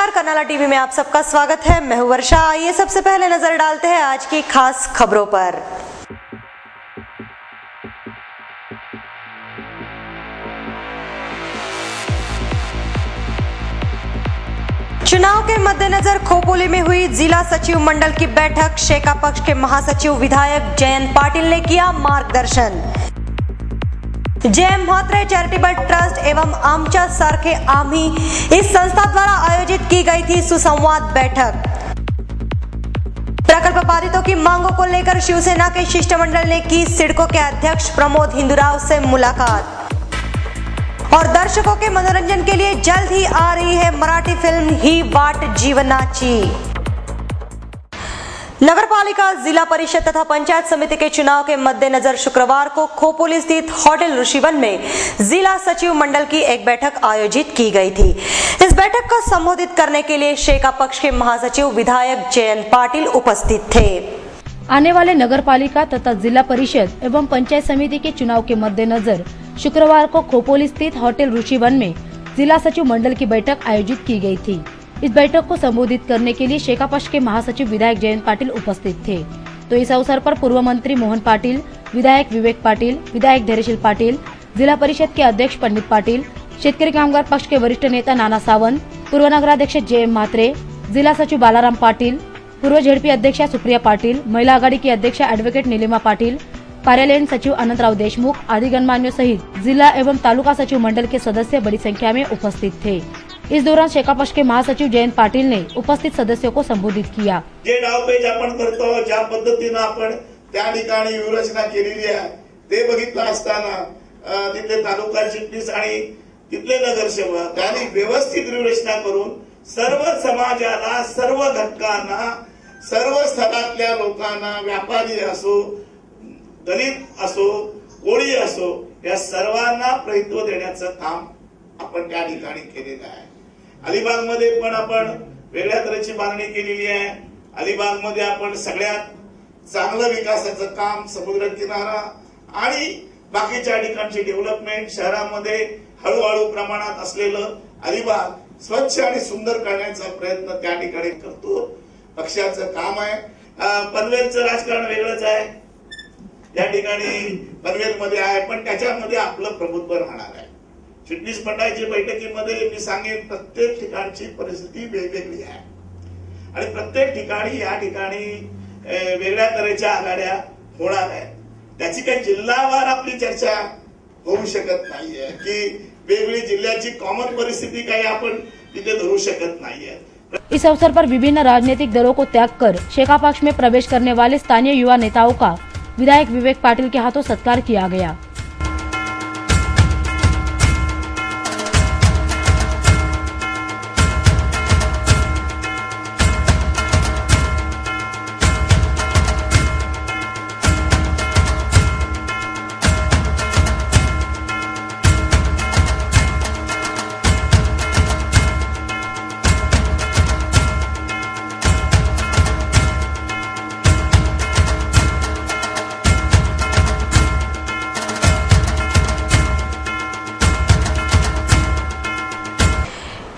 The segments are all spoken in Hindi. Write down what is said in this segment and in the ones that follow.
नमस्कार, कर्नाला टीवी में आप सबका स्वागत है। मैं हूं वर्षा। आइए सबसे पहले नजर डालते हैं आज की खास खबरों पर। चुनाव के मद्देनजर खोपोली में हुई जिला सचिव मंडल की बैठक। शेका पक्ष के महासचिव विधायक जयंत पाटिल ने किया मार्गदर्शन। जय म्हात्रे चैरिटेबल ट्रस्ट एवं आमच्या सारखे आम्ही इस संस्था द्वारा आयोजित की गई थी सुसंवाद बैठक। प्रकल्प बाधितों की मांगों को लेकर शिवसेना के शिष्टमंडल ने की सिडको के अध्यक्ष प्रमोद हिंदुराव से मुलाकात। और दर्शकों के मनोरंजन के लिए जल्द ही आ रही है मराठी फिल्म ही वाट जीवनाची। नगरपालिका, जिला परिषद तथा पंचायत समिति के चुनाव के मद्देनजर शुक्रवार को खोपोली स्थित होटल ऋषिवन में जिला सचिव मंडल की एक बैठक आयोजित की गई थी। इस बैठक को संबोधित करने के लिए शेका पक्ष के महासचिव विधायक जयंत पाटिल उपस्थित थे। आने वाले नगरपालिका तथा जिला परिषद एवं पंचायत समिति के चुनाव के मद्देनजर शुक्रवार को खोपोली स्थित होटल ऋषिवन में जिला सचिव मंडल की बैठक आयोजित की गई थी। इस बैठक को संबोधित करने के लिए शेका पक्ष के महासचिव विधायक जयंत पाटिल उपस्थित थे। तो इस अवसर पर पूर्व मंत्री मोहन पाटिल, विधायक विवेक पाटिल, विधायक धैर्यशील पाटिल, जिला परिषद के अध्यक्ष पंडित पाटिल, शेतकरी कामगार पक्ष के वरिष्ठ नेता नाना सावंत, पूर्व नगराध्यक्ष जय म्हात्रे, जिला सचिव बालाराम पाटिल, पूर्व झेडपी अध्यक्षा सुप्रिया पाटिल, महिला आघाड़ी की अध्यक्षा एडवोकेट नीलिमा पाटिल, कार्यालयीन सचिव अनंतराव देशमुख आदि गणमान्यों सहित जिला एवं तालुका सचिव मंडल के सदस्य बड़ी संख्या में उपस्थित थे। इस दौरान शेका पक्ष के महासचिव जयंत पाटिल ने उपस्थित सदस्यों को संबोधित किया। जे डावपेच आपण करतो, ज्या पद्धतीने आपण त्या ठिकाणी व्यूहरचना केलेली आहे ते बघितलं असताना तिथे तालुका चिटणीस आणि तिथले नगरसेवक यांनी व्यवस्थित व्यूहरचना करून सर्व समाजाला, सर्व घटकांना, सर्व स्तरातल्या लोकांना, व्यापारी असो, दलित असो, कोळी असो, या सर्वांना प्रभुत्व देण्याचं काम आपण त्या ठिकाणी केलेलं आहे। अलिबाग मध्ये पण आपण वेगळ्या तऱ्हेची मागणी केलेली आहे। अलिबाग मध्ये आपण सगळ्यात चांगलं विकासाचं काम, समुद्र किनारा आणि बाकीच्या ठिकाणची डेव्हलपमेंट, शहरामध्ये हळूहळू प्रमाणात असलेलं अलिबाग स्वच्छ आणि सुंदर करण्याचा प्रयत्न त्या ठिकाणी करतो। पक्षाचं काम आहे। पनवेलचं राजकारण वेगळंच आहे, त्या ठिकाणी पनवेलमध्ये आहे, पण त्याच्यामध्ये आपलं प्रभुत्व राहणार आहे। चिटणीस मंडळाची बैठकीमध्ये मी सांगेन प्रत्येक ठिकाणची परिस्थिती वेगवेगळी आहे आणि प्रत्येक ठिकाणी या ठिकाणी वेगळ्या तऱ्हेच्या आघाड्या होणार आहेत। त्याची काही जिल्हावार आपली चर्चा होऊ शकत नाहीये की वेगळी जिल्ह्याची कॉमन परिस्थिती काही आपण तिथे धरू शकत नाहीये। इस अवसर पर विभिन्न राजनीतिक दलों को त्याग कर शेका पक्ष में प्रवेश करने वाले स्थानीय युवा नेताओं का विधायक विवेक पाटिल के हाथों सत्कार किया गया।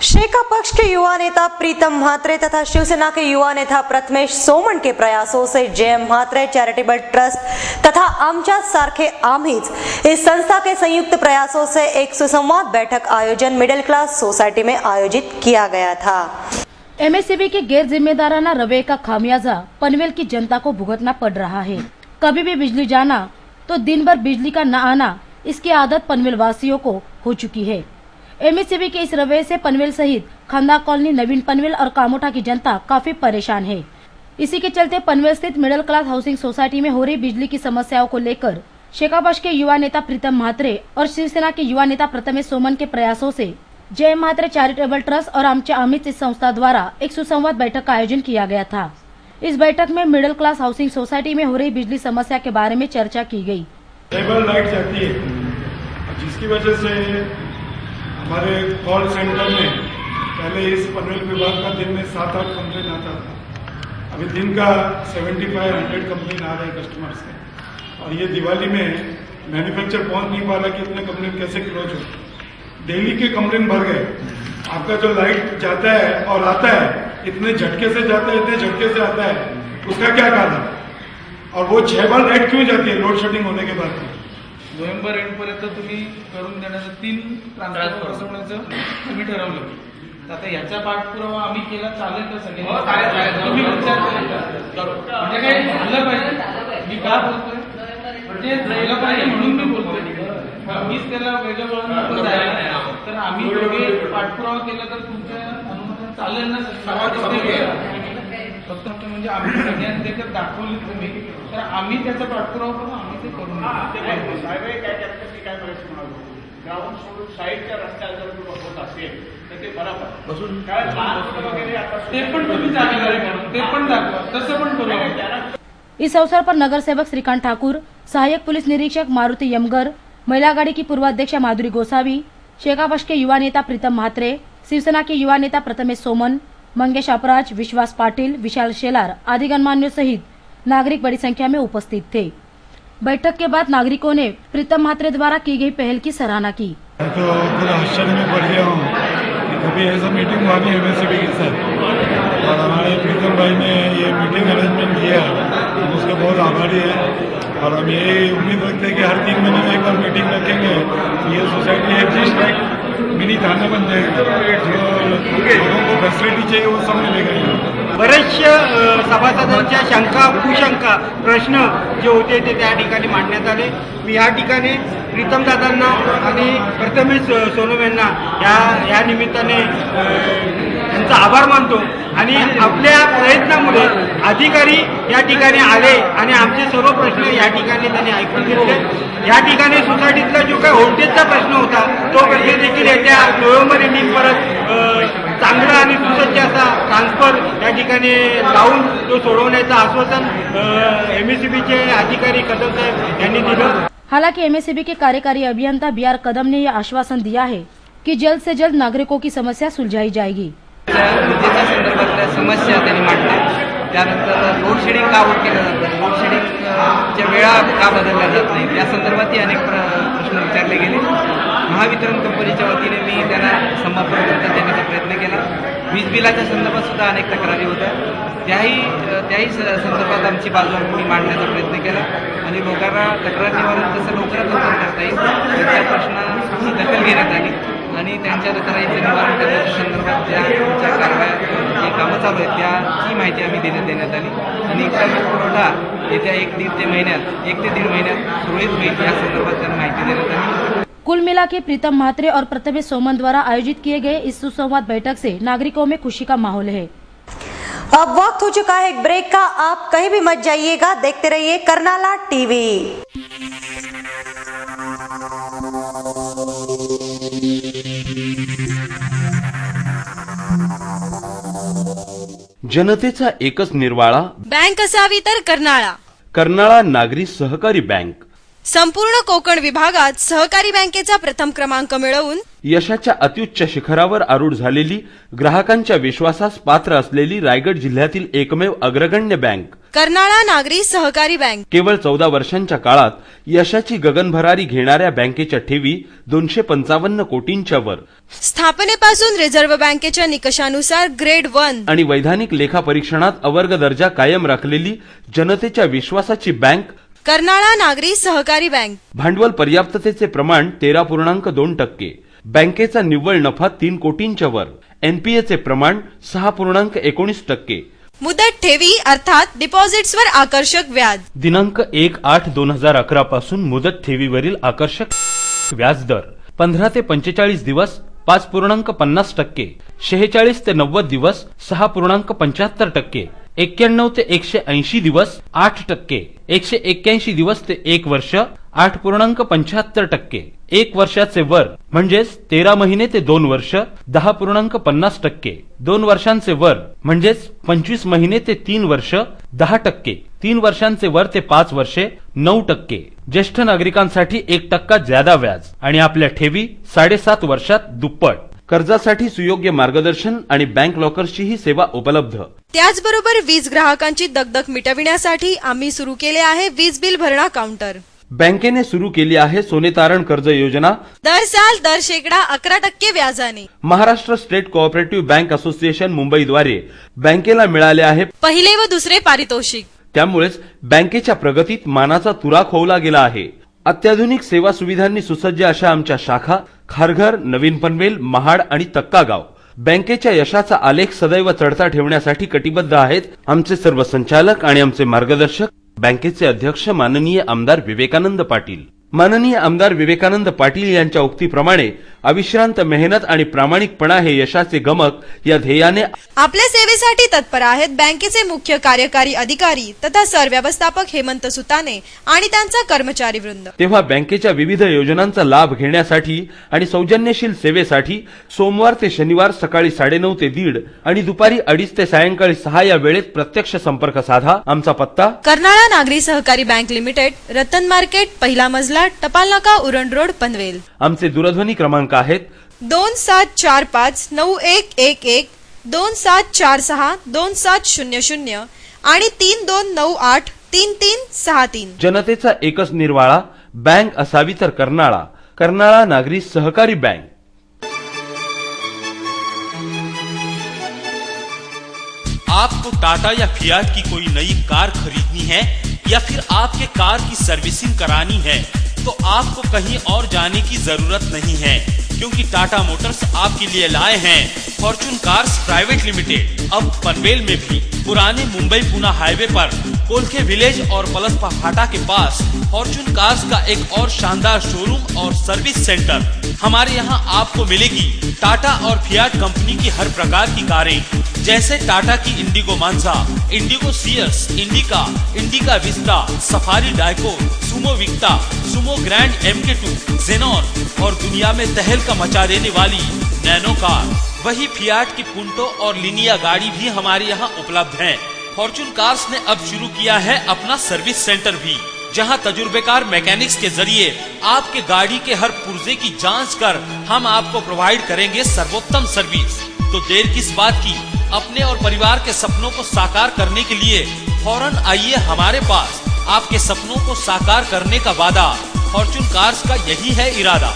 शेका पक्ष के युवा नेता प्रीतम म्हात्रे तथा शिवसेना के युवा नेता प्रथमेश सोमन के प्रयासों से जय म्हात्रे चैरिटेबल ट्रस्ट तथा आमच्या सारखे आम्हीच इस संस्था के संयुक्त प्रयासों से एक सुसंवाद बैठक आयोजन मिडिल क्लास सोसाइटी में आयोजित किया गया था। एमएससीबी के गैर जिम्मेदाराना रवैये का खामियाजा पनवेल की जनता को भुगतना पड़ रहा है। कभी भी बिजली जाना तो दिन भर बिजली का न आना, इसकी आदत पनवेल वासियों को हो चुकी है। एमएससीबी के इस रवैये से पनवेल सहित खंदा कॉलोनी, नवीन पनवेल और कामोठा की जनता काफी परेशान है। इसी के चलते पनवेल स्थित मिडिल क्लास हाउसिंग सोसाइटी में हो रही बिजली की समस्याओं को लेकर शेका पक्ष के युवा नेता प्रीतम म्हात्रे और शिवसेना के युवा नेता प्रथमेश सोमन के प्रयासों से जय म्हात्रे चैरिटेबल ट्रस्ट और आमच्या आम्हीच इस संस्था द्वारा एक सुसंवाद बैठक का आयोजन किया गया था। इस बैठक में मिडिल क्लास हाउसिंग सोसाइटी में हो रही बिजली समस्या के बारे में चर्चा की गई। केबल लाइट जाती है, जिसकी वजह से हमारे कॉल सेंटर में पहले इस पनवेल विभाग का दिन में 7-8 कंप्लेन आता था। अभी दिन का 75-100 कंप्लेन आ रहे हैं कस्टमर से। और ये दिवाली में मैन्युफैक्चर पहुंच नहीं पा रहा कि इतने कंप्लेन कैसे क्लोज हो। डेली के कंप्लेन भर गए। आपका जो लाइट जाता है और आता है, इतने झटके से जाता है, इतने झटके से आता है, उसका क्या कारण? और वो 6 बार लाइट क्यों जाती है लोड शेडिंग होने के बाद? नोव्हेंबर एंडपर्यंत तुम्ही करून देण्याचं 3 ट्रान्सफॉर्मर बसवण्याचं तुम्ही ठरवलं. तर आता याचा पाठपुरावा आम्ही केला, चालेल का सगळे? तुम्ही विचार करा. म्हणजे काय झालं पाहिजे. मी का बोलतोय म्हणजे झालं पाहिजे म्हणून मी बोलतोय. मीच त्याला वेगळं वळण नको जायला. तर आम्ही दोघे पाठपुरावा केला तर तुमच्या अनुमती चालेल ना? फक्त म्हणजे आम्ही सगळ्यांनी देखील दाखवली तुम्ही, तर आम्ही त्याचा पाठपुरावा करू, आम्ही ते करून ग्राउंड सोडून साईडच्या रस्त्याला जर होत असेल तर ते बरोबर, कारण लहान मुलं वगैरे आता ते पण तुम्ही जागेदारी करून ते पण दाखवा, तसं पण करू. इस अवसर पर नगर सेवक श्रीकांत ठाकुर, सहायक पुलिस निरीक्षक मारुति यमगर, महिला गाड़ी की पूर्वाध्यक्षा माधुरी गोसावी, शेकापक्ष के युवा नेता प्रीतम म्हात्रे, शिवसेना के युवा नेता प्रथमेश सोमन, मंगेश अपराज, विश्वास पाटिल, विशाल शेलार आदि गणमान्यों सहित नागरिक बड़ी संख्या में उपस्थित थे. बैठक के बाद नागरिकों ने प्रीतम म्हात्रे द्वारा की गई पहल की सराहना की. मैं तो पूरा आश्चर्य में पड़ गया हूँ कि कभी ऐसा मीटिंग हुआ नहीं एमएससीबी के साथ, और हमारे प्रीतम भाई ने ये मीटिंग अरेंजमेंट किया, हम उसके बहुत आभारी हैं. और हम ये उम्मीद रखते हैं कि हर 3 महीने में एक बार मीटिंग रखेंगे. ये सोसाइटी एक मिनी थाना बन जाएगी, जो लोगों को फैसिलिटी चाहिए वो सब मिलेगा. बरेचशा सभासदांच्या शंका कुशंका प्रश्न जे होते ते त्या ठिकाणी मांडण्यात आले. मी या ठिकाणी प्रीतम दादांना आणि प्रथमेश सोनम यांना या निमित्ताने त्यांचा आभार मानतो. आणि आपल्या प्रयत्नामुळे अधिकारी या ठिकाणी आले आणि आमचे सर्व प्रश्न या ठिकाणी त्यांनी ऐकून घेतले. या ठिकाणी सोसायटीतला जो काही व्होल्टेजचा प्रश्न होता तो प्रश्न देखील येत्या नोव्हेंबर एंडिंग परत चांगला आणि सुसज्ज असा ट्रान्सफर या ठिकाणी लावून तो सोडवण्याचं आश्वासन एमएससीबीचे अधिकारी कदम साहेब यांनी दिलं. हालांकि एमएससीबी के कार्यकारी अभियंता BR कदम ने यह आश्वासन दिया है कि जल्द से जल्द नागरिकों की समस्या सुलझाई जाएगी. विजेच्या संदर्भातल्या समस्या त्यांनी मांडल्या. त्यानंतर लोड शेडिंग का होत केलं जातं, लोड शेडिंगच्या वेळा का बदलल्या जात नाही, या संदर्भातही अनेक प्रश्न विचारले गेले. महावितरण कंपनीच्या वतीने मी त्यांना संपर्क देण्याचा प्रयत्न केला. वीज बिलाच्या संदर्भात सुद्धा अनेक तक्रारी होत्या, त्याही संदर्भात आमची बाजू मी मांडण्याचा प्रयत्न केला. आणि लोकांना तक्रार निवारण कसं लवकरात लवकर करता येईल त्या प्रश्नाची दखल घेण्यात आली. आणि त्यांच्या तक्रारीचे निवारण करण्याच्या संदर्भात ज्या आमच्या कारवाया जी कामं चालू आहेत त्याची माहिती आम्ही देण्यात आली. आणि वीज पुरवठा येत्या 1 ते 1.5 महिन्यात सुरळीत होईल या संदर्भात त्यांना माहिती देण्यात आली. कुल मिला के प्रीतम म्हात्रे और प्रथमेश सोमन द्वारा आयोजित किए गए इस सुसंवाद बैठक से नागरिकों में खुशी का माहौल है. अब वक्त हो चुका है एक ब्रेक का. आप कहीं भी मत जाइएगा, देखते रहिए करनाला टीवी. जनतेचा एकच निर्वाळा बँक असावी तर कर्नाळा. कर्नाळा नागरी सहकारी बँक संपूर्ण कोकण विभागात सहकारी बँकेचा प्रथम क्रमांक मिळवून यशाच्या अत्युच्च शिखरावर आरूढ झालेली, ग्राहकांच्या विश्वासास पात्र असलेली रायगड जिल्ह्यातील एकमेव अग्रगण्य बँक कर्नाळा नागरी सहकारी बँक. केवळ 14 वर्षांच्या काळात यशाची गगनभरारी घेणाऱ्या बँकेच्या ठेवी 255 कोटींच्या वर, स्थापनेपासून रिझर्व्ह बँकेच्या निकषानुसार ग्रेड 1 आणि वैधानिक लेखा परीक्षणात अवर्ग दर्जा कायम राखलेली जनतेच्या विश्वासाची बँक कर्नाळा नागरी सहकारी बँक. भांडवल पर्याप्ततेचे प्रमाण 13.2%, बँकेचा निव्वळ नफा 3 कोटींच्या वर, एनपीएचे प्रमाण 6.19%, मुदत ठेवी अर्थात डिपॉझिट्सवर आकर्षक व्याज. दिनांक 1/8/2011 पासून मुदत ठेवीवरील आकर्षक व्याजदर 15 ते 45 दिवस 5.50%, 46 ते 90 दिवस 6.75%, 91 ते 180 दिवस 8%, 181 दिवस ते 1 वर्ष 8.75%, 1 वर्षाचे वर म्हणजेच 13 महिने ते 2 वर्ष 10.50%, 2 वर्षांचे वर म्हणजेच 25 महिने ते 3 वर्ष 10%, 3 वर्षांचे वर ते 5 वर्षे 9%, ज्येष्ठ नागरिकांसाठी 1% ज्यादा व्याज आणि आपल्या ठेवी 7.5 वर्षात दुप्पट. कर्जासाठी सुयोग्य मार्गदर्शन आणि बँक लॉकर्सची ही सेवा उपलब्ध. त्याचबरोबर वीज ग्राहकांची दगदग मिटविण्यासाठी आम्ही सुरू केले आहे वीज बिल भरणा काउंटर. बँकेने सुरू केली आहे सोने तारण कर्ज योजना। दर साल दर शेकडा 11% व्याजाने Maharashtra State Cooperative Bank Association मुंबईद्वारे बँकेला मिळाले आहे पहिले व दुसरे पारितोषिक। त्यामुळेच बँकेच्या प्रगतीत मानाचा तुरा खोवला गेला आहे। अत्याधुनिक सेवा सुविधांनी सुसज्ज अशा आमच्या शाखा खारघर, नवीन पनवेल, महाड आणि तक्कागाव बँकेच्या यशाचा आलेख सदैव चढता ठेवण्यासाठी कटिबद्ध आहेत। आमचे सर्व संचालक आणि आमचे मार्गदर्शक बँकेचे अध्यक्ष माननीय आमदार विवेकानंद पाटील। माननीय आमदार विवेकानंद पाटील यांच्या उक्तीप्रमाणे अविश्रांत मेहनत आणि प्रामाणिकपणा हे यशाचे गमक या ध्येयाने आपल्या सेवेसाठी तत्पर आहेत बँकेचे मुख्य कार्यकारी अधिकारी तथा सरव्यवस्थापक हेमंत सुताने आणि त्यांचा कर्मचारी वृंद। तेव्हा बँकेच्या विविध योजनांचा लाभ घेण्यासाठी आणि सौजन्यशील सेवेसाठी सोमवार ते शनिवार सकाळी 9:30 ते 1:30 आणि दुपारी 2:30 ते सायंकाळी 6 या वेळेत प्रत्यक्ष संपर्क साधा। आमचा पत्ता कर्नाळा नागरी सहकारी बँक लिमिटेड, रतन मार्केट, पहिला मजला, टपाल नाका, उरण रोड, पनवेल। आमचे दूरध्वनी क्रमांक आहेत 27459111, 27462700 आणि 32983363। जनतेचा एकच निर्वाळा बँक असावी तर कर्नाळा। कर्नाळा नागरी सहकारी बँक। आपको टाटा या फियाट की कोई नई कार खरीदनी है या फिर आपके कार की सर्विसिंग करानी है तो आपको कहीं और जाने की जरूरत नहीं है, क्योंकि टाटा मोटर्स आपके लिए लाए हैं फॉर्च्यून कार्स प्राइवेट लिमिटेड। अब पनवेल में भी पुराने मुंबई पुणे हाईवे पर कोलखे विलेज और पलसपा फाटा के पास फॉर्च्यून कार्स का एक और शानदार शोरूम और सर्विस सेंटर। हमारे यहाँ आपको मिलेगी टाटा और फियाट कंपनी की हर प्रकार की कारें, जैसे टाटा की Indigo Manza, Indigo CS, Indica, Indica Vista, Safari Dicor, Sumo Victa, Sumo Grande MK2, Xenon और दुनिया में तहलका मचा देने वाली नैनो कार। वही फियाट की पुंटो और लिनिया गाड़ी भी हमारे यहाँ उपलब्ध है। फॉर्च्यून कार्स ने अब शुरू किया है अपना सर्विस सेंटर भी, जहां तजुर्बेकार मैकेनिक्स के जरिए आपके गाड़ी के हर पुर्जे की जांच कर हम आपको प्रोवाइड करेंगे सर्वोत्तम सर्विस। तो देर किस बात की, अपने और परिवार के सपनों को साकार करने के लिए फौरन आइए हमारे पास। आपके सपनों को साकार करने का वादा फॉर्च्यून कार्स का यही है इरादा।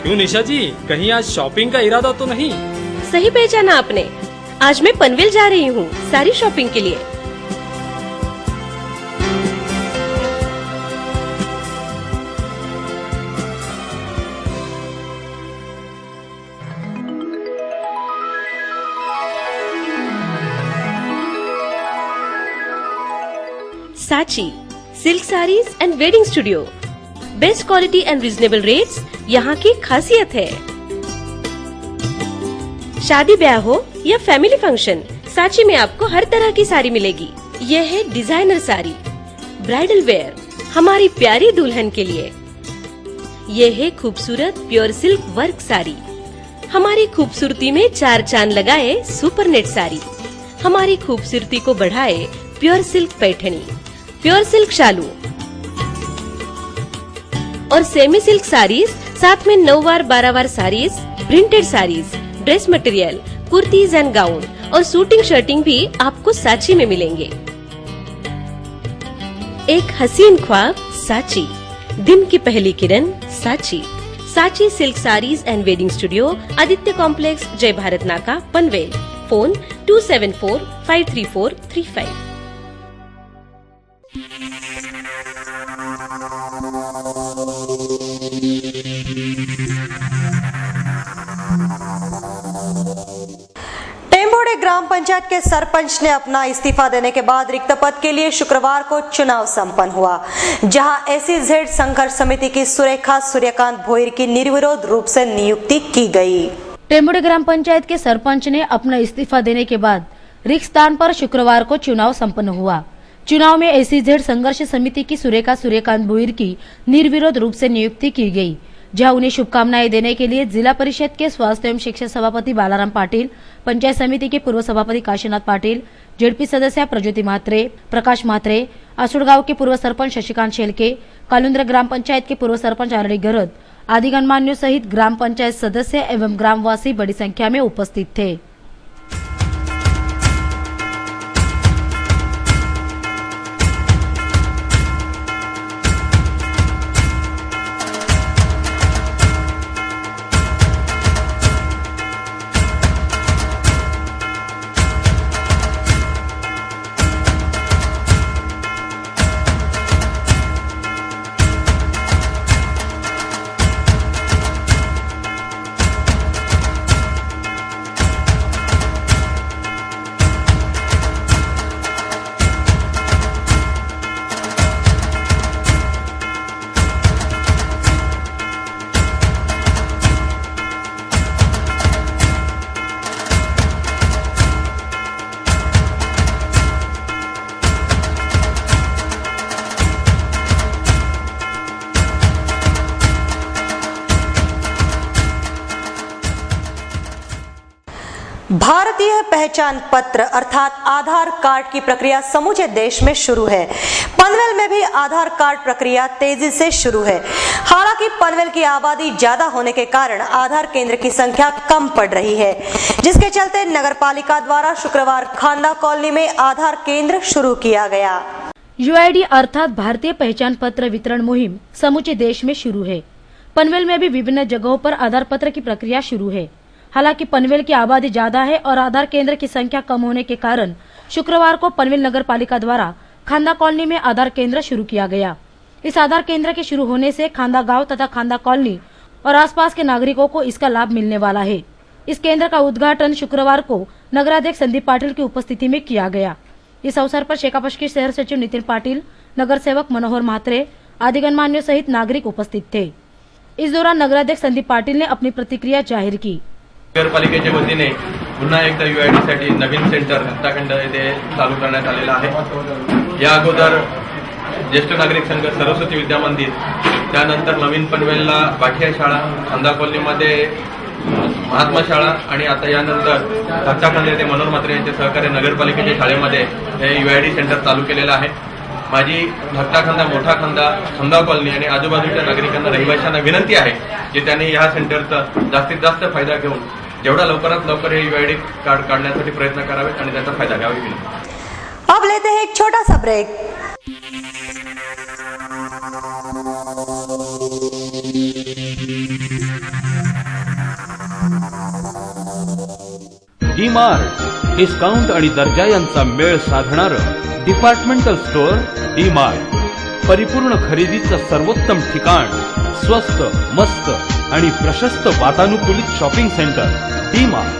क्यों निशा जी, कहीं आज शॉपिंग का इरादा तो नहीं? सही पहचाना आपने, आज मैं पनवेल जा रही हूँ सारी शॉपिंग के लिए। साची silk saris and wedding studio, best quality and reasonable rates यहाँ की खासियत है। शादी ब्याह हो या फैमिली फंक्शन, साची में आपको हर तरह की साड़ी मिलेगी। यह है डिजाइनर साड़ी, ब्राइडल वेयर हमारी प्यारी दुल्हन के लिए। यह है खूबसूरत प्योर सिल्क वर्क साड़ी, हमारी खूबसूरती में 4 चांद लगाए सुपर नेट साड़ी। हमारी खूबसूरती को बढ़ाए pure silk Paithani, pure silk शालू और सेमी सिल्क साड़ीज, साथ में 9 वार 12 वार saris, printed saris, dress material, kurtis and gown और सूटिंग शर्टिंग भी आपको साची में मिलेंगे। एक हसीन ख्वाब साची, दिन की पहली किरण साची। साची silk saris and wedding studio, Aditya complex, जय भारत नाका, पनवेल। फोन 27453435। टेम्बोड़े ग्राम पंचायत के सरपंच ने अपना इस्तीफा देने के बाद रिक्त पद के लिए शुक्रवार को चुनाव संपन्न हुआ, जहां SEZ संघर्ष समिति की सुरेखा सूर्यकांत भोईर की निर्विरोध रूप से नियुक्ति की गई। टेम्बोड़े ग्राम पंचायत के सरपंच ने अपना इस्तीफा देने के बाद रिक्त स्थान पर शुक्रवार को चुनाव संपन्न हुआ। चुनाव में SEZ संघर्ष समिति की सुरेखा सूर्यकांत भोईर की निर्विरोध रूप से नियुक्ति की गई। जहां उन्हें शुभकामनाएं देने के लिए जिला परिषद के स्वास्थ्य एवं शिक्षा सभापति बालाराम पाटिल, पंचायत समिति के पूर्व सभापति काशीनाथ पाटिल, जेडपी सदस्य प्रज्योति म्हात्रे, प्रकाश म्हात्रे, आसुड़गांव के पूर्व सरपंच शशिकांत शेलके, कालुंद्र ग्राम पंचायत के पूर्व सरपंच आरडी गरद आदि गणमान्यों सहित ग्राम पंचायत सदस्य एवं ग्रामवासी बड़ी संख्या में उपस्थित थे। भारतीय पहचान पत्र अर्थात आधार कार्ड की प्रक्रिया समूचे देश में शुरू है। पनवेल में भी आधार कार्ड प्रक्रिया तेजी से शुरू है। हालांकि पनवेल की आबादी ज्यादा होने के कारण आधार केंद्र की संख्या कम पड़ रही है, जिसके चलते नगर पालिका द्वारा शुक्रवार खांदा कॉलोनी में आधार केंद्र शुरू किया गया। यूआईडी अर्थात भारतीय पहचान पत्र वितरण मुहिम समूचे देश में शुरू है। पनवेल में भी विभिन्न जगहों पर आधार पत्र की प्रक्रिया शुरू है। हालांकि पनवेल की आबादी ज्यादा है और आधार केंद्र की संख्या कम होने के कारण शुक्रवार को पनवेल नगर पालिका द्वारा खांदा कॉलोनी में आधार केंद्र शुरू किया गया। इस आधार केंद्र के शुरू होने से खांदा गांव तथा खांदा कॉलोनी और आसपास के नागरिकों को इसका लाभ मिलने वाला है। इस केंद्र का उद्घाटन शुक्रवार को नगराध्यक्ष संदीप पाटिल की उपस्थिति में किया गया। इस अवसर पर शेकापक्ष के शहर सचिव नितिन पाटिल, नगर सेवक मनोहर म्हात्रे आदि गणमान्यों सहित नागरिक उपस्थित थे। इस दौरान नगराध्यक्ष संदीप पाटिल ने अपनी प्रतिक्रिया जाहीर की। नगरपालिकेच्या वतीने पुन्हा एकदा यूआयडी साठी नवीन सेंटर हत्ताखंड येथे चालू करण्यात आलेलं आहे। या अगोदर ज्येष्ठ नागरिक संघ सरस्वती विद्या मंदिर, त्यानंतर नवीन पनवेलला बाठिया शाळा, खांदा कॉलनीमध्ये महात्मा शाळा आणि आता यानंतर हत्ताखंड येथे मनोहर म्हात्रे यांच्या सहकार्य नगरपालिकेच्या शाळेमध्ये हे यूआयडी सेंटर चालू केलेलं आहे। माझी हत्ताखंदा, मोठा खंदा, खांदा कॉलनी आणि आजूबाजूच्या नागरिकांना, रहिवाशांना विनंती आहे की त्यांनी या सेंटरचा जास्तीत जास्त फायदा घेऊन जेवढा लवकरात लवकर हे यूआयडी कार्ड काढण्यासाठी प्रयत्न करावेत आणि त्याचा फायदा घ्यावा विनंती। अब लेते हैं एक छोटा सा ब्रेक। डी मार्ट डिस्काउंट आणि दर्जा यांचा मेळ साधणारं डिपार्टमेंटल स्टोअर डी मार्ट, परिपूर्ण खरेदीचं सर्वोत्तम ठिकाण, स्वस्त, मस्त आणि प्रशस्त वातानुकूलित shopping centre D mart.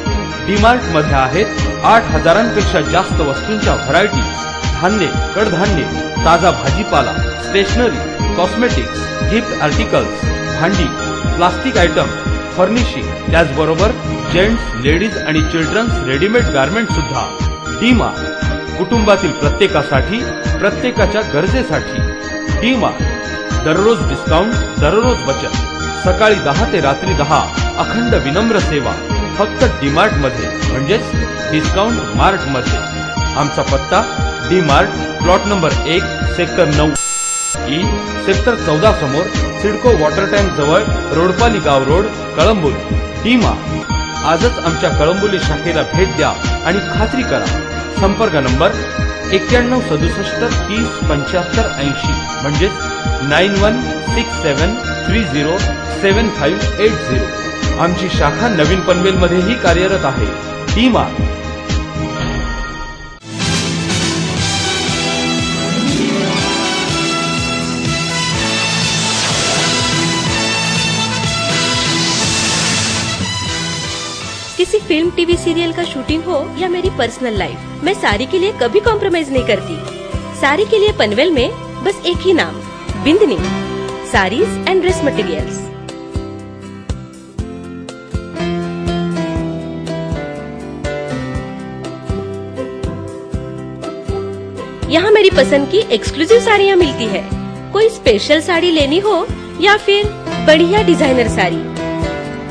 D mart मध्ये आहेत 8,000पेक्षा जास्त वस्तूंच्या व्हरायटीज, धान्य, कडधान्य, ताजा भाजीपाला, स्टेशनरी, कॉस्मेटिक्स, गिफ्ट आर्टिकल्स, भांडी, प्लास्टिक आयटम, फर्निशिंग, त्याचबरोबर जेंट्स, लेडीज आणि चिल्ड्रन्स रेडीमेड गारमेंट सुद्धा। डी मार्ट, कुटुंबातील प्रत्येकासाठी, प्रत्येकाच्या गरजेसाठी। डी मार्ट, दररोज डिस्काउंट, दररोज बचत, सकाळी 10 ते रात्री 10, अखंड विनम्र सेवा फक्त डी मार्ट मध्ये, म्हणजेच डिस्काउंट मार्ट मध्ये। आमचा पत्ता D mart, plot number 1, sector 9 ई, सेक्टर 14 समोर सिडको वॉटर टँक जवळ, रोडपाली गाव रोड, कळंबोली। डी मार्ट, आजच आमच्या कळंबोली शाखेला भेट द्या आणि खात्री करा। संपर्क नंबर 9167 30 75 80, म्हणजेच 9167307580। आमची शाखा नवीन पनवेल मध्येही कार्यरत आहे। D mart. किसी फिल्म, टीवी सीरियल का शूटिंग हो या मेरी पर्सनल लाइफ, मैं साड़ी के लिए कभी कॉम्प्रोमाइज नहीं करती। साड़ी के लिए पनवेल में बस एक ही नाम, बिंदनी साड़ीज एंड ड्रेस मटेरियल्स। यहाँ मेरी पसंद की एक्सक्लूसिव साड़ियाँ मिलती है। कोई स्पेशल साड़ी लेनी हो या फिर बढ़िया डिजाइनर साड़ी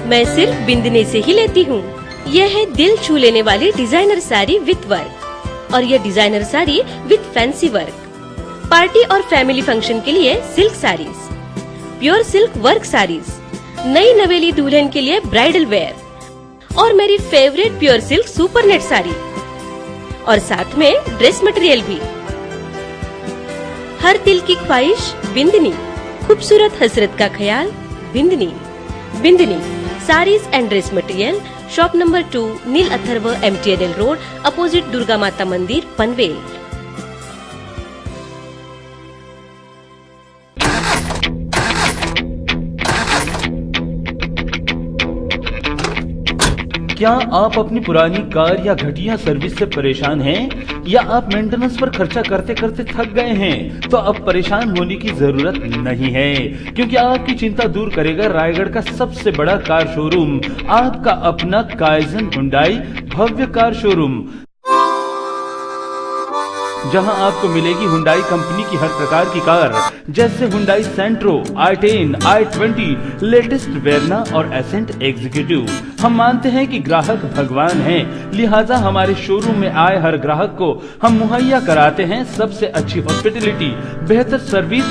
मैं सिर्फ बिंदनी से ही लेती हूँ। यह है दिल छू लेने वाली डिजाइनर साड़ी विथ वर्क और यह designer sari with fancy work. Party और फैमिली फंक्शन के लिए silk saris, pure silk work saris, नई नवेली दुल्हन के लिए ब्राइडल वेयर और मेरी favourite pure silk super net sari और साथ में ड्रेस मटेरियल भी। हर दिल की ख्वाहिश बिंदनी, खूबसूरत हसरत का ख्याल Bindani. Bindani saris and dress material, shop number 2, Neel Atharva, MTNL road, opposite Durga Mata Mandir, Panvel. क्या आप अपनी पुरानी कार या घटिया सर्विस से परेशान हैं या आप मेंटेनेंस पर खर्चा करते करते थक गए हैं? तो अब परेशान होने की जरूरत नहीं है, क्योंकि आपकी चिंता दूर करेगा रायगढ़ का सबसे बड़ा कार शोरूम, आपका अपना काइजन हुंडई भव्य कार शोरूम, जहां आपको मिलेगी हुंडई कंपनी की हर प्रकार की कार, जैसे हुंडई सेंट्रो, i10, i20, लेटेस्ट वेरना और एसेंट एग्जीक्यूटिव। हम मानते हैं कि ग्राहक भगवान हैं, लिहाजा हमारे शोरूम में आए हर ग्राहक को हम मुहैया कराते हैं सबसे अच्छी हॉस्पिटलिटी, बेहतर सर्विस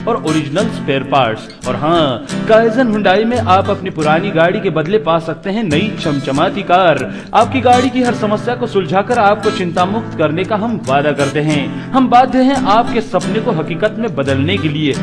और ओरिजिनल स्पेयर पार्ट्स। और हाँ, काइजन हुंडई में आप अपनी पुरानी गाड़ी के बदले पा सकते हैं नई चमचमाती कार। आपकी गाड़ी की हर समस्या को सुलझाकर आपको चिंता मुक्त करने का हम वादा करते हैं। हम बाध्य हैं आपके सपने को हकीकत में बदलने के लिए।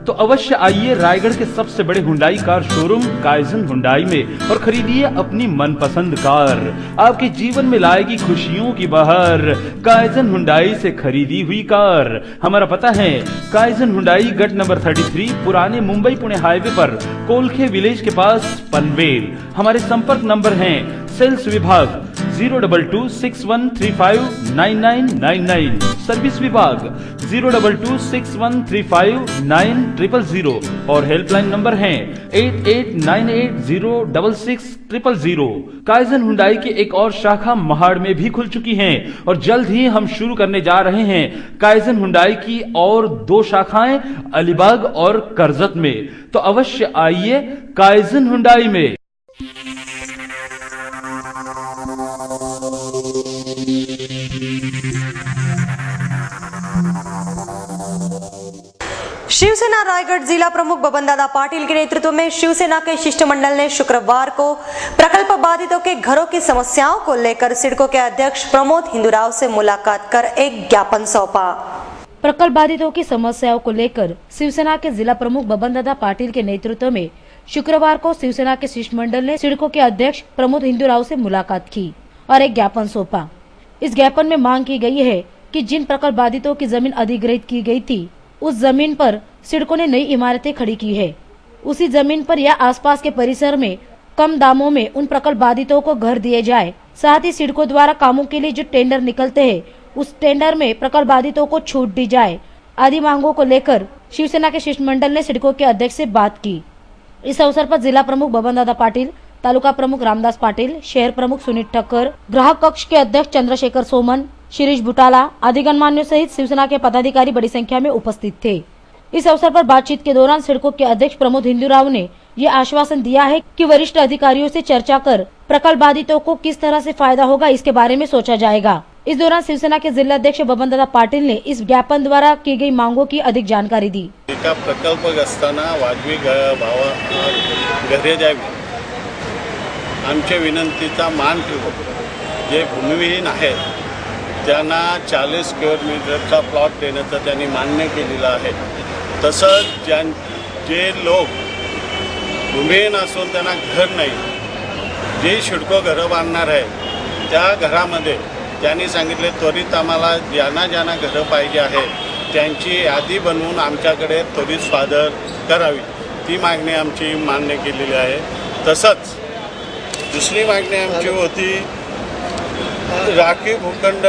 तो अवश्य आइए रायगढ़ के सबसे बड़े Hyundai car showroom kaizen Hyundai में और खरीदिए अपनी मनपसंद कार। आपके जीवन में लाएगी खुशियों की बहार काइजन हुंडई से खरीदी हुई कार। हमारा पता है काइजन हुंडई गट नंबर 33, पुराने मुंबई पुणे हाईवे पर, कोलखे विलेज के पास, पनवेल। हमारे संपर्क नंबर हैं सेल्स विभाग 02261359999, सर्विस विभाग 02261359000 और हेल्पलाइन नंबर हैं 8898066000। काइजन हुंडई की एक और शाखा महाड़ में भी खुल चुकी है और जल्द ही हम शुरू करने जा रहे हैं काइजन हुंडई की और 2 शाखाएं अलीबाग और करजत में। तो अवश्य आइए काइजन हुंडई में। शिवसेना रायगढ़ जिला प्रमुख बबनदादा पाटिल के नेतृत्व में शिवसेना के शिष्टमंडल ने शुक्रवार को प्रकल्प बाधितों के घरों की समस्याओं को लेकर सिडको के अध्यक्ष प्रमोद हिंदूराव से मुलाकात कर एक ज्ञापन सौंपा। प्रकल्प बाधितों की समस्याओं को लेकर शिवसेना के जिला प्रमुख बबनदादा पाटिल के नेतृत्व में शुक्रवार को शिवसेना के शिष्टमंडल ने सिडको के अध्यक्ष प्रमोद हिंदूराव से मुलाकात की और एक ज्ञापन सौंपा। इस ज्ञापन में मांग की गई है कि जिन प्रकल्प बाधितों की जमीन अधिग्रहित की गई थी, उस जमीन पर सिडको ने नई इमारतें खड़ी की है। उसी जमीन पर या आसपास के परिसर में कम दामों में उन प्रकल्प बाधितों को घर दिए जाए। साथ ही सिडको द्वारा कामों के लिए जो टेंडर निकलते हैं, उस टेंडर में प्रकल्प बाधितों को छूट दी जाए। आदि मांगों को लेकर शिवसेना के शिष्टमंडल ने सिडको के अध्यक्ष से बात की। इस अवसर पर जिला प्रमुख बबनदादा पाटिल, तालुका प्रमुख रामदास पाटिल, शहर प्रमुख सुनील ठक्कर, ग्राहक कक्ष के अध्यक्ष चंद्रशेखर सोमन, शिरीष बुटाला आदि गणमान्यों सहित शिवसेना के पदाधिकारी बड़ी संख्या में उपस्थित थे। इस अवसर पर बातचीत के दौरान सिडको के अध्यक्ष प्रमोद हिंदूराव ने ये आश्वासन दिया है कि वरिष्ठ अधिकारियों से चर्चा कर प्रकल्प बाधितों को किस तरह से फायदा होगा, इसके बारे में सोचा जाएगा। इस दौरान शिवसेना के जिला अध्यक्ष बबनदादा पाटिल ने इस ज्ञापन द्वारा की गई मांगों की अधिक जानकारी दी। प्रकल्पग्रस्तांना वाजवी घरे द्यावी, आमच्या विनंतीचा मान ठेवून जे भूमिहीन आहेत त्यांना 40 स्क्वेअर मीटरचा प्लॉट देण्याचं त्यांनी मान्य केलेलं आहे। तसंच जे लोक भूमिहीन असून त्यांना घर नाही, जे सिडको घरं बांधणार आहे त्या घरामध्ये त्यांनी सांगितले त्वरित आम्हाला ज्यांना घरं पाहिजे आहे त्यांची यादी बनवून आमच्याकडे त्वरित सादर करावी, ती मागणी आमची मान्य केलेली आहे। तसंच दुसरी मागणी आमची होती राखीव भूखंड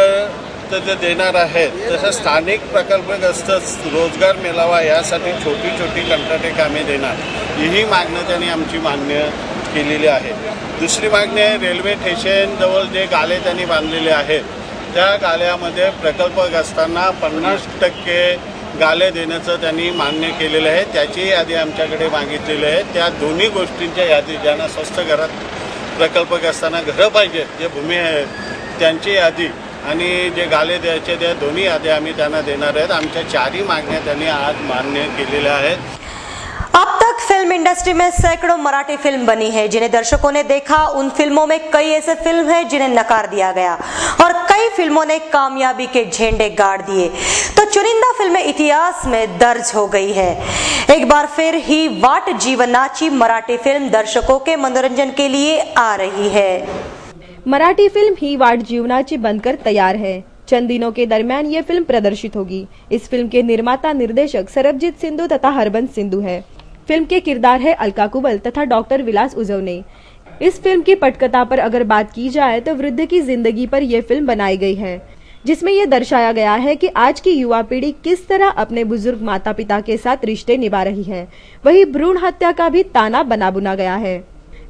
ते देणार आहेत, तसं स्थानिक प्रकल्पग्रस्त रोजगार मिळावा यासाठी छोटी छोटी कंत्राटी कामे देणार, ही मागणी त्यांनी आमची मान्य केलेली आहे। दुसरी मागणी आहे रेल्वे स्टेशन जवळ जे गाले त्यांनी बांधलेले आहेत त्या गाल्यामध्ये प्रकल्पग्रस्तांना 50% गाले देण्याचं त्यांनी मान्य केलेलं आहे. त्याची यादी आमच्याकडे मागितलेली आहे. त्या दोन्ही गोष्टींच्या यादी, ज्यांना स्वस्त घरात प्रकल्प असताना घरं पाहिजेत, जे भूमी आहे त्यांची यादी आणि जे गाले द्यायचे त्या दोन्ही याद्या आम्ही त्यांना देणार आहेत. आमच्या 4ही मागण्या त्यांनी आज मान्य केलेल्या आहेत. अब तक फिल्म इंडस्ट्री में सैकड़ों मराठी फिल्म बनी है जिन्हें दर्शकों ने देखा. उन फिल्मों में कई ऐसे फिल्म हैं जिन्हें नकार दिया गया और कई फिल्मों ने कामयाबी के झंडे गाड़ दिए. तो चुनिंदा फिल्में इतिहास में दर्ज हो गई है. एक बार फिर ही वाट जीवनाची मराठी फिल्म दर्शकों के मनोरंजन के लिए आ रही है. मराठी फिल्म ही वाट जीवनाची बनकर तैयार है. चंद दिनों के दरमियान ये फिल्म प्रदर्शित होगी. इस फिल्म के निर्माता निर्देशक सरबजीत सिंधू तथा हरबंस सिंधू है. फिल्म के किरदार है अलका कुबल तथा डॉक्टर विलास उजवने. इस फिल्म की पटकथा पर अगर बात की जाए तो वृद्ध की जिंदगी पर यह फिल्म बनाई गई है, जिसमें यह दर्शाया गया है कि आज की युवा पीढ़ी किस तरह अपने बुजुर्ग माता पिता के साथ रिश्ते निभा रही है. वही भ्रूण हत्या का भी ताना बना बुना गया है.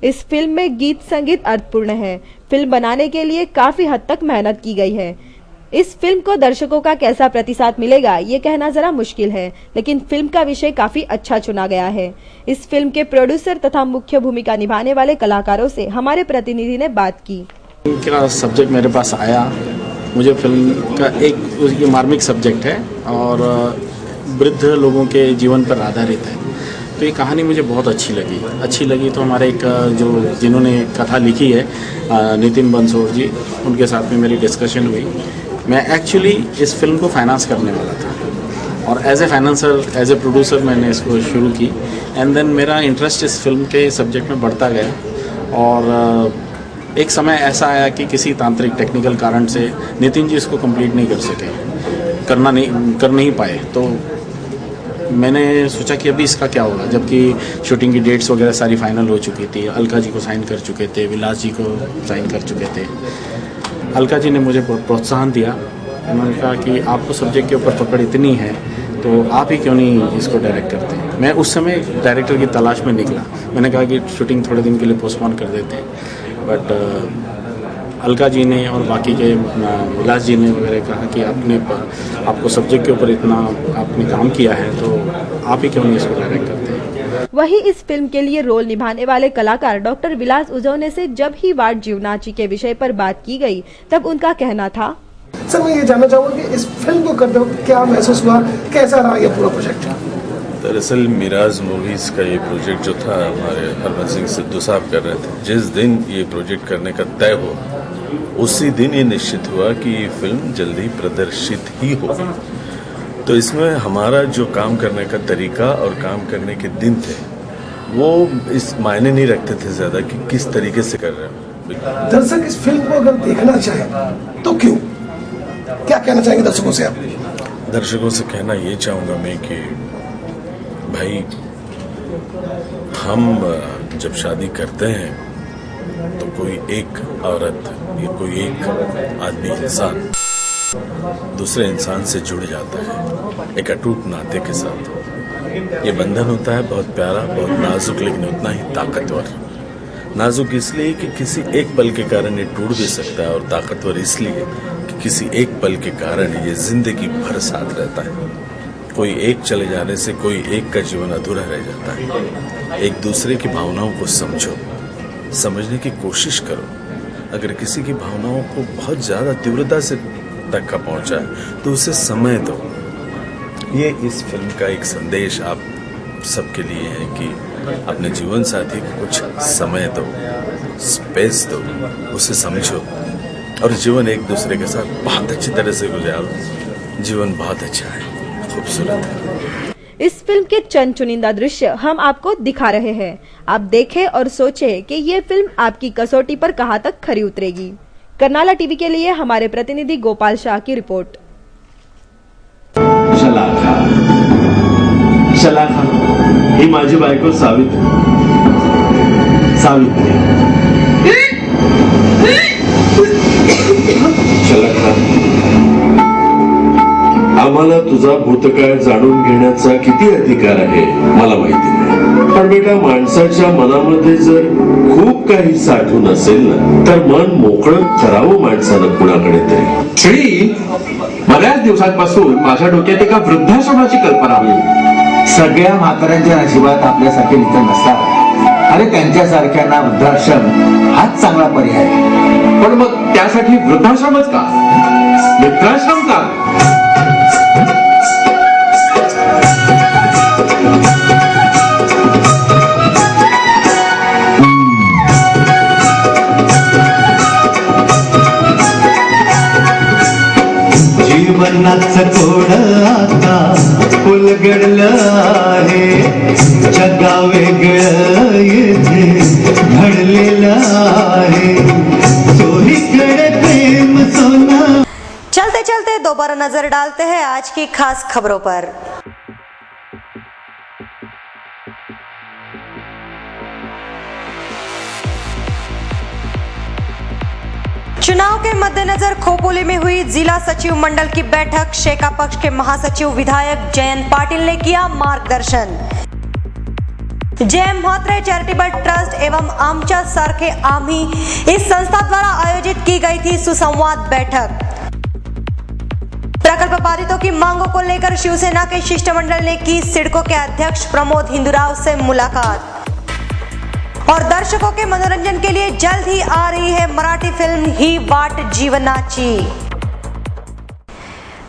इस फिल्म में गीत संगीत अर्थपूर्ण है. फिल्म बनाने के लिए काफी हद तक मेहनत की गई है. इस फिल्म को दर्शकों का कैसा प्रतिसाद मिलेगा ये कहना जरा मुश्किल है, लेकिन फिल्म का विषय काफी अच्छा चुना गया है. इस फिल्म के प्रोड्यूसर तथा मुख्य भूमिका निभाने वाले कलाकारों से हमारे प्रतिनिधि ने बात की. क्या सब्जेक्ट मेरे पास आया, मुझे फिल्म का एक मार्मिक सब्जेक्ट है और वृद्ध लोगों के जीवन पर आधारित है. तो ये कहानी मुझे बहुत अच्छी लगी. तो हमारे एक जो जिन्होंने कथा लिखी है नितिन बंसोड़ जी, उनके साथ में मेरी डिस्कशन हुई. मैं एक्चुअली इस फिल्म को फाइनेंस करने वाला था और as a financier, as a producer मैंने इसको शुरू की. एंड देन मेरा इंटरेस्ट इस फिल्म के सब्जेक्ट में बढ़ता गया और एक समय ऐसा आया कि किसी तांत्रिक टेक्निकल कारण से नितिन जी इसको कंप्लीट नहीं कर सके, कर नहीं पाए. तो मैंने सोचा कि अभी इसका क्या होगा, जबकि शूटिंग की डेट्स वगैरह सारी फाइनल हो चुकी थी. अलका जी को साइन कर चुके थे, विलास जी को साइन कर चुके थे. अलका जी ने मुझे प्रोत्साहन दिया. उन्होंने कहा कि आपको सब्जेक्ट के ऊपर पकड़ इतनी है तो आप ही क्यों नहीं इसको डायरेक्ट करते हैं. मैं उस समय डायरेक्टर की तलाश में निकला. मैंने कहा कि शूटिंग थोड़े दिन के लिए पोस्टपोन कर देते हैं, बट अलका जी ने और बाकी के विलास जी ने वगैरह कहा कि आपको सब्जेक्ट के ऊपर इतना आपने काम किया है तो आप ही क्यों नहीं इसको डायरेक्ट करते हैं. वही इस फिल्म के लिए रोल निभाने वाले कलाकार डॉक्टर विलास उजवने से जब ही वाट जीवनाची के विषय पर बात की गई तब उनका कहना था. सर, मैं ये जानना चाहूँगा कि इस फिल्म को करते वक्त क्या महसूस हुआ, कैसा रहा ये पूरा प्रोजेक्ट. दरअसल मिराज मूवीज़ का ये प्रोजेक्ट जो था हमारे हरबंस सिंह सिद्धू साहब कर रहे थे. जिस दिन ये प्रोजेक्ट करने का तय हुआ उसी दिन ये निश्चित हुआ कि ये फिल्म जल्दी प्रदर्शित ही हो. तो इसमें हमारा जो काम करने का तरीका और काम करने के दिन थे वो इस मायने नहीं रखते थे ज़्यादा कि किस तरीके से कर रहे हैं. दर्शक इस फिल्म को अगर देखना चाहे तो क्यों, क्या कहना चाहेंगे दर्शकों से आप? दर्शकों से कहना ये चाहूँगा मैं कि भाई, हम जब शादी करते हैं तो कोई एक औरत या कोई एक आदमी, इंसान दूसरे इंसान से जुड़ जाता है एक अटूट नाते के साथ. ये बंधन होता है बहुत प्यारा, बहुत नाजुक, लेकिन उतना ही ताकतवर. नाजुक इसलिए कि किसी एक पल के कारण ये टूट भी सकता है और ताकतवर इसलिए कि किसी एक पल के कारण ये जिंदगी भर साथ रहता है. कोई एक चले जाने से कोई एक का जीवन अधूरा रह जाता है. एक दूसरे की भावनाओं को समझो, समझने की कोशिश करो. अगर किसी की भावनाओं को बहुत ज़्यादा तीव्रता से तक का पहुंचा है तो उसे समय दो. ये इस फिल्म का एक संदेश आप सबके लिए है कि अपने जीवन साथी को कुछ समय दो, स्पेस दो, उसे समझो और जीवन एक दूसरे के साथ बहुत अच्छी तरह से गुजारो. जीवन बहुत अच्छा है, खूबसूरत है. इस फिल्म के चंद चुनिंदा दृश्य हम आपको दिखा रहे हैं. आप देखें और सोचें कि ये फिल्म आपकी कसौटी पर कहां तक खरी उतरेगी. करनाला टीवी के लिए हमारे प्रतिनिधि गोपाल शाह की रिपोर्ट. शलाका ही माझी बायको सावित्री. शलाका, आम्हाला तुझा भूतकाळ जाणून घेण्याचा किती अधिकार आहे मला माहिती नाही, पण बेटा माणसाच्या मनामध्ये जर खूप काही साठून असेल ना तर मन मोकळं करावं माणसानं कुणाकडे तरी. बऱ्याच दिवसांपासून माझ्या डोक्यात एका वृद्धाश्रमाची कल्पना होती. सगळ्या म्हाताऱ्यांच्या नशिबात आपल्यासारखे मित्र नसतात. अरे त्यांच्यासारख्यांना वृद्धाश्रम हाच चांगला पर्याय आहे. पण मग त्यासाठी वृद्धाश्रमच का, मित्राश्रम का? जीवनाचं कोड आता उलगडलं आहे, जगा वेगळं येथे घडलेलं आहे, चोहीकडे प्रेम सोना. चलते चलते दोबारा नजर डालते हैं आज की खास खबरों पर। चुनाव के मद्देनजर खोपोली में हुई जिला सचिव मंडल की बैठक, शेका पक्ष के महासचिव विधायक जयंत पाटिल ने किया मार्गदर्शन। जय म्हात्रे चैरिटेबल ट्रस्ट एवं आमच्या सारखे आम्ही इस संस्था द्वारा आयोजित की गई थी सुसंवाद बैठक। प्रकल्प बाधितों की मांगों को लेकर शिवसेना के शिष्टमंडल ने की सिडको के अध्यक्ष प्रमोद हिंदुराव से मुलाकात। और दर्शकों के मनोरंजन के लिए जल्द ही आ रही है मराठी फिल्म ही वाट जीवनाची।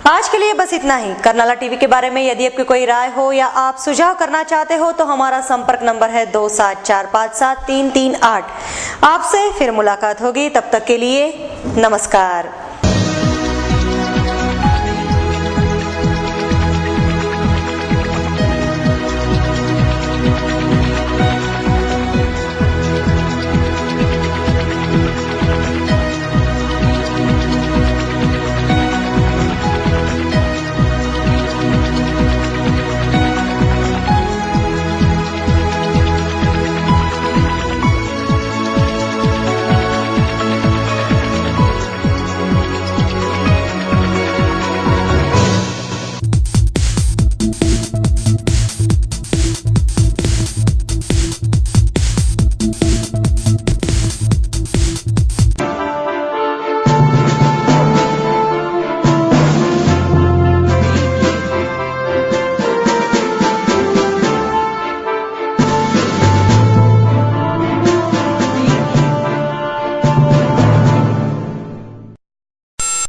आज के लिए बस इतना ही। कर्नाला टीवी के बारे में यदि आपकी कोई राय हो या आप सुझाव करना चाहते हो तो हमारा संपर्क नंबर है 27457338। आपसे फिर मुलाकात होगी, तब तक के लिए नमस्कार।